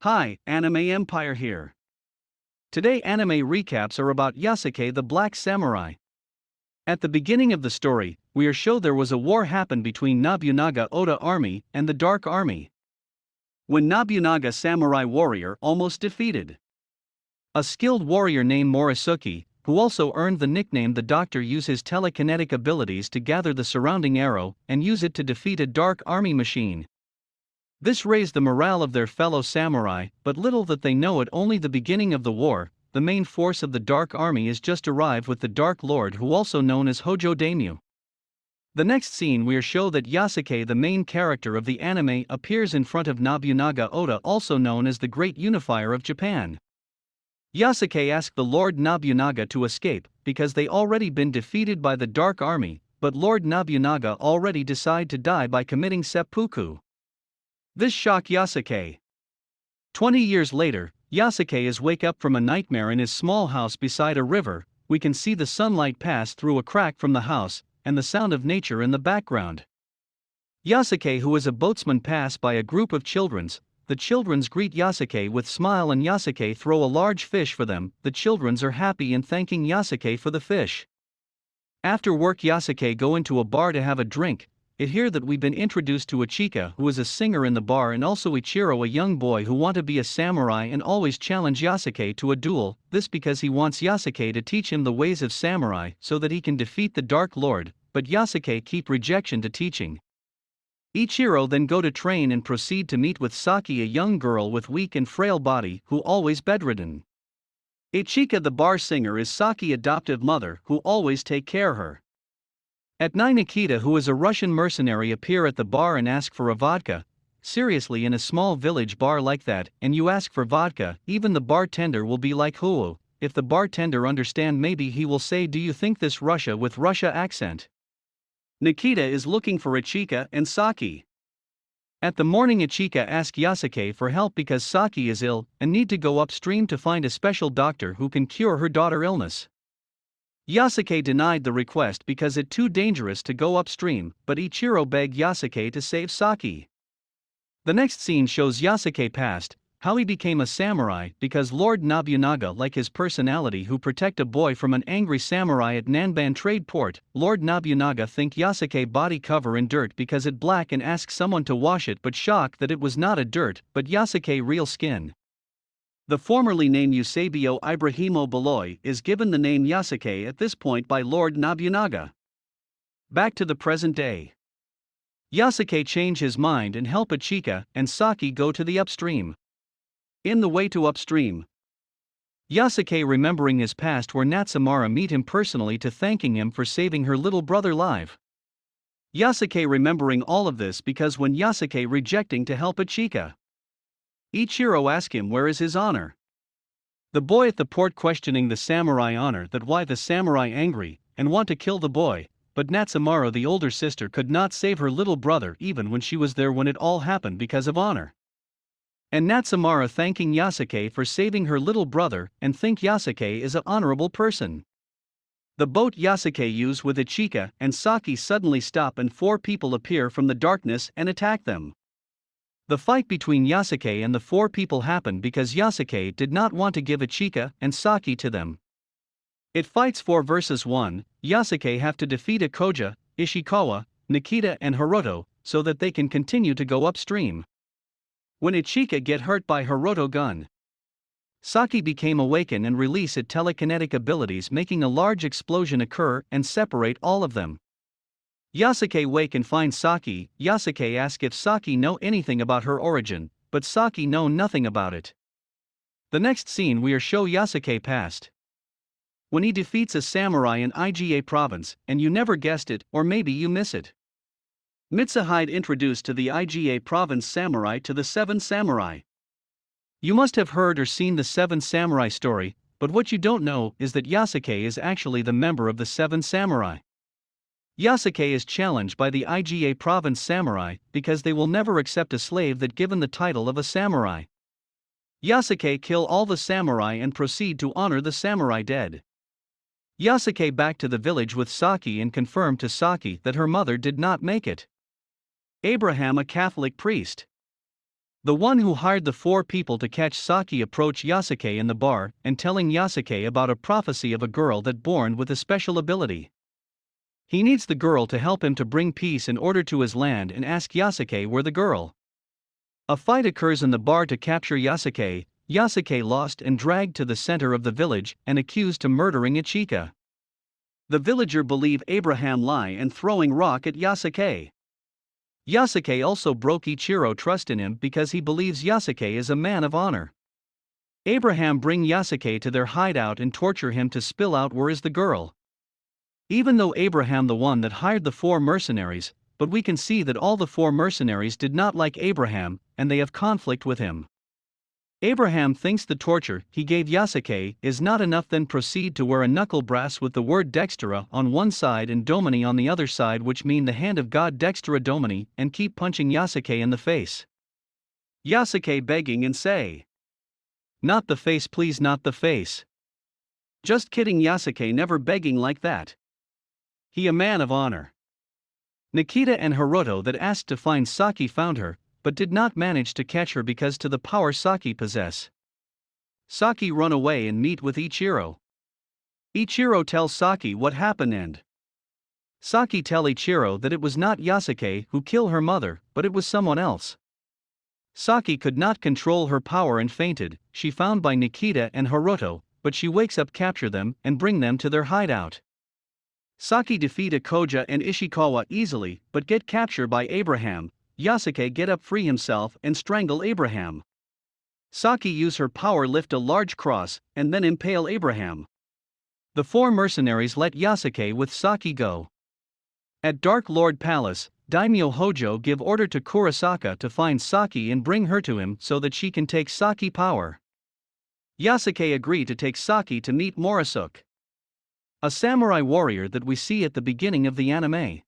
Hi, Anime Empire here. Today anime recaps are about Yasuke the Black Samurai. At the beginning of the story, we are shown there was a war happened between Nobunaga Oda army and the Dark Army. When Nobunaga samurai warrior almost defeated a skilled warrior named Morisuke, who also earned the nickname the Doctor, used his telekinetic abilities to gather the surrounding arrow and use it to defeat a Dark Army machine. This raised the morale of their fellow samurai, but little that they know at only the beginning of the war. The main force of the Dark Army is just arrived with the Dark Lord, who also known as Hojo Daimyo. The next scene we are shown that Yasuke, the main character of the anime, appears in front of Nobunaga Oda, also known as the Great Unifier of Japan. Yasuke asked the Lord Nobunaga to escape, because they already been defeated by the Dark Army, but Lord Nobunaga already decided to die by committing seppuku. This shocked Yasuke. 20 years later, Yasuke is wake up from a nightmare in his small house beside a river. We can see the sunlight pass through a crack from the house, and the sound of nature in the background. Yasuke, who is a boatsman, pass by a group of childrens. The childrens greet Yasuke with smile and Yasuke throw a large fish for them. The childrens are happy and thanking Yasuke for the fish. After work Yasuke go into a bar to have a drink. It here that we've been introduced to Ichika, who is a singer in the bar, and also Ichiro, a young boy who want to be a samurai and always challenge Yasuke to a duel, this because he wants Yasuke to teach him the ways of samurai so that he can defeat the Dark Lord, but Yasuke keep rejection to teaching. Ichiro then go to train and proceed to meet with Saki, a young girl with weak and frail body who always bedridden. Ichika the bar singer is Saki adoptive mother who always take care her. At 9 Nikita, who is a Russian mercenary, appear at the bar and ask for a vodka. Seriously, in a small village bar like that, and you ask for vodka, even the bartender will be like who? If the bartender understand, maybe he will say, do you think this Russia with Russia accent? Nikita is looking for Ichika and Saki. At the morning Ichika asks Yasuke for help because Saki is ill and need to go upstream to find a special doctor who can cure her daughter's illness. Yasuke denied the request because it too dangerous to go upstream, but Ichiro begged Yasuke to save Saki. The next scene shows Yasuke past, how he became a samurai because Lord Nobunaga like his personality who protect a boy from an angry samurai at Nanban trade port. Lord Nobunaga think Yasuke body cover in dirt because it black and ask someone to wash it, but shocked that it was not a dirt but Yasuke real skin. The formerly named Eusebio Ibrahimo Beloy is given the name Yasuke at this point by Lord Nobunaga. Back to the present day. Yasuke change his mind and help Ichika and Saki go to the upstream. In the way to upstream, Yasuke remembering his past where Natsumaru meet him personally to thanking him for saving her little brother live. Yasuke remembering all of this because when Yasuke rejecting to help Ichika, Ichiro ask him where is his honor. The boy at the port questioning the samurai honor, that why the samurai angry and want to kill the boy, but Natsumaru the older sister could not save her little brother even when she was there when it all happened because of honor. And Natsumaru thanking Yasuke for saving her little brother and think Yasuke is an honorable person. The boat Yasuke used with Ichika and Saki suddenly stop and 4 people appear from the darkness and attack them. The fight between Yasuke and the 4 people happened because Yasuke did not want to give Ichika and Saki to them. It fights 4 versus 1, Yasuke have to defeat Ikoja, Ishikawa, Nikita and Hiroto, so that they can continue to go upstream. When Ichika get hurt by Hiroto gun, Saki became awakened and release its telekinetic abilities, making a large explosion occur and separate all of them. Yasuke wake and find Saki. Yasuke ask if Saki know anything about her origin, but Saki know nothing about it. The next scene we are show Yasuke past, when he defeats a samurai in Iga province, and you never guessed it, or maybe you miss it. Mitsuhide introduced to the Iga province samurai to the 7 samurai. You must have heard or seen the 7 samurai story, but what you don't know is that Yasuke is actually the member of the 7 samurai. Yasuke is challenged by the Iga province samurai because they will never accept a slave that given the title of a samurai. Yasuke kill all the samurai and proceed to honor the samurai dead. Yasuke back to the village with Saki and confirm to Saki that her mother did not make it. Abraham, a Catholic priest. The one who hired the four people to catch Saki approached Yasuke in the bar and telling Yasuke about a prophecy of a girl that born with a special ability. He needs the girl to help him to bring peace and order to his land and ask Yasuke where the girl. A fight occurs in the bar to capture Yasuke. Yasuke lost and dragged to the center of the village and accused to murdering Ichika. The villager believe Abraham lie and throwing rock at Yasuke. Yasuke also broke Ichiro trust in him because he believes Yasuke is a man of honor. Abraham bring Yasuke to their hideout and torture him to spill out where is the girl. Even though Abraham the one that hired the four mercenaries, but we can see that all the four mercenaries did not like Abraham, and they have conflict with him. Abraham thinks the torture he gave Yasuke is not enough, then proceed to wear a knuckle brass with the word Dextera on one side and Domini on the other side, which mean the hand of God Dextera Domini, and keep punching Yasuke in the face. Yasuke begging and say, "Not the face please, not the face." Just kidding, Yasuke never begging like that. He a man of honor. Nikita and Hiroto that asked to find Saki found her, but did not manage to catch her because to the power Saki possess. Saki run away and meet with Ichiro. Ichiro tells Saki what happened and Saki tell Ichiro that it was not Yasuke who killed her mother, but it was someone else. Saki could not control her power and fainted. She found by Nikita and Hiroto, but she wakes up, capture them and bring them to their hideout. Saki defeat Akoja and Ishikawa easily, but get captured by Abraham. Yasuke get up, free himself and strangle Abraham. Saki use her power, lift a large cross and then impale Abraham. The four mercenaries let Yasuke with Saki go. At Dark Lord Palace, Daimyo Hojo give order to Kurosaka to find Saki and bring her to him so that she can take Saki power. Yasuke agree to take Saki to meet Morosuke, a samurai warrior that we see at the beginning of the anime.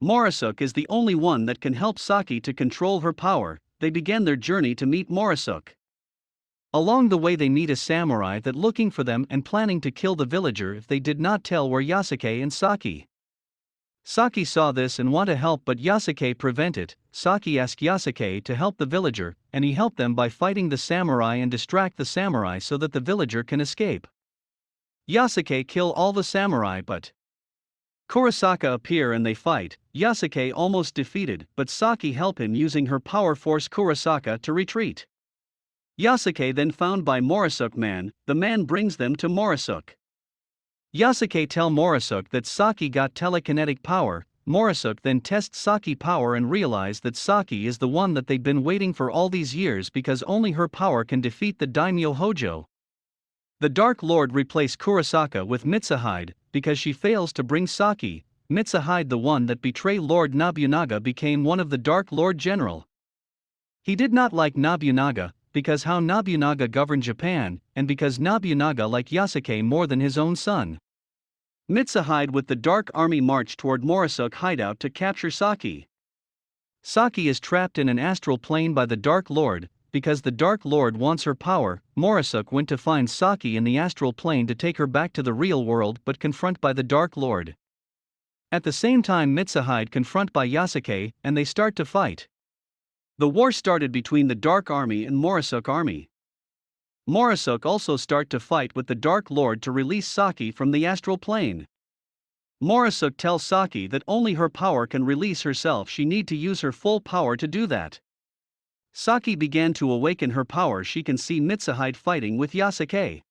Morosuke is the only one that can help Saki to control her power. They begin their journey to meet Morosuke. Along the way they meet a samurai that looking for them and planning to kill the villager if they did not tell where Yasuke and Saki. Saki saw this and want to help, but Yasuke prevent it. Saki asked Yasuke to help the villager, and he helped them by fighting the samurai and distract the samurai so that the villager can escape. Yasuke kill all the samurai, but Kurosaka appear and they fight. Yasuke almost defeated, but Saki help him using her power, force Kurosaka to retreat. Yasuke then found by Morosuke man. The man brings them to Morosuke. Yasuke tell Morosuke that Saki got telekinetic power. Morosuke then tests Saki power and realize that Saki is the one that they've been waiting for all these years because only her power can defeat the Daimyo Hojo. The Dark Lord replace Kurosaka with Mitsuhide because she fails to bring Saki. Mitsuhide, the one that betrayed Lord Nobunaga, became one of the Dark Lord general. He did not like Nobunaga because how Nobunaga governed Japan, and because Nobunaga liked Yasuke more than his own son. Mitsuhide with the Dark Army march toward Morosuke hideout to capture Saki. Saki is trapped in an astral plane by the Dark Lord. Because the Dark Lord wants her power, Morosuke went to find Saki in the astral plane to take her back to the real world, but confront by the Dark Lord. At the same time Mitsuhide confront by Yasuke and they start to fight. The war started between the Dark Army and Morosuke army. Morosuke also start to fight with the Dark Lord to release Saki from the astral plane. Morosuke tells Saki that only her power can release herself, she need to use her full power to do that. Saki began to awaken her power, she can see Mitsuhide fighting with Yasuke.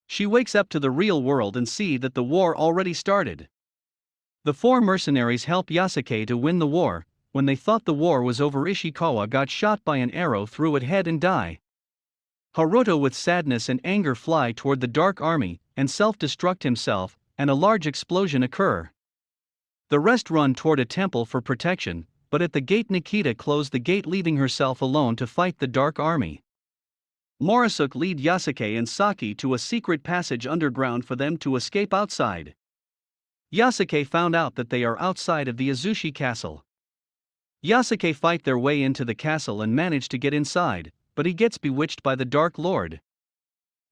She wakes up to the real world and see that the war already started. The four mercenaries help Yasuke to win the war. When they thought the war was over, Ishikawa got shot by an arrow through its head and die. Hiroto with sadness and anger fly toward the Dark Army and self-destruct himself, and a large explosion occur. The rest run toward a temple for protection, but at the gate Nikita closed the gate, leaving herself alone to fight the Dark Army. Morosuke lead Yasuke and Saki to a secret passage underground for them to escape outside. Yasuke found out that they are outside of the Azushi castle. Yasuke fight their way into the castle and manage to get inside, but he gets bewitched by the Dark Lord.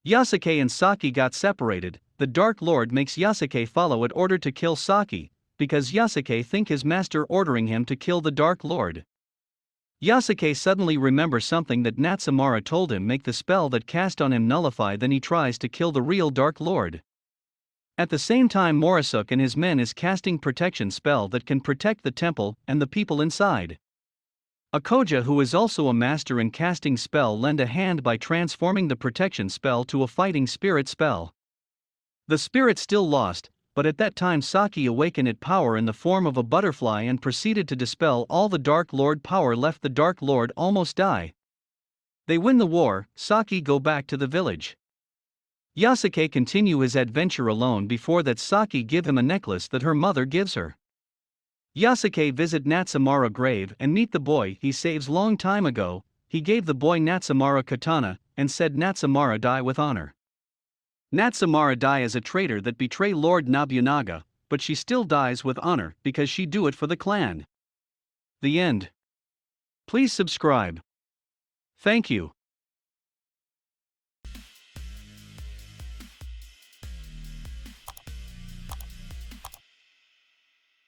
Yasuke and Saki got separated. The Dark Lord makes Yasuke follow it order to kill Saki, because Yasuke think his master ordering him to kill the Dark Lord. Yasuke suddenly remembers something that Natsamara told him, make the spell that cast on him nullify, then he tries to kill the real Dark Lord. At the same time Morisuke and his men is casting protection spell that can protect the temple and the people inside. Akoja, who is also a master in casting spell, lend a hand by transforming the protection spell to a fighting spirit spell. The spirit still lost, but at that time Saki awakened its power in the form of a butterfly and proceeded to dispel all the Dark Lord power left. The Dark Lord almost die. They win the war. Saki go back to the village. Yasuke continue his adventure alone. Before that, Saki give him a necklace that her mother gives her. Yasuke visit Natsamara grave and meet the boy he saves long time ago. He gave the boy Natsamara katana and said Natsamara die with honor. Natsamara die as a traitor that betray Lord Nobunaga, but she still dies with honor because she do it for the clan. The end. Please subscribe. Thank you.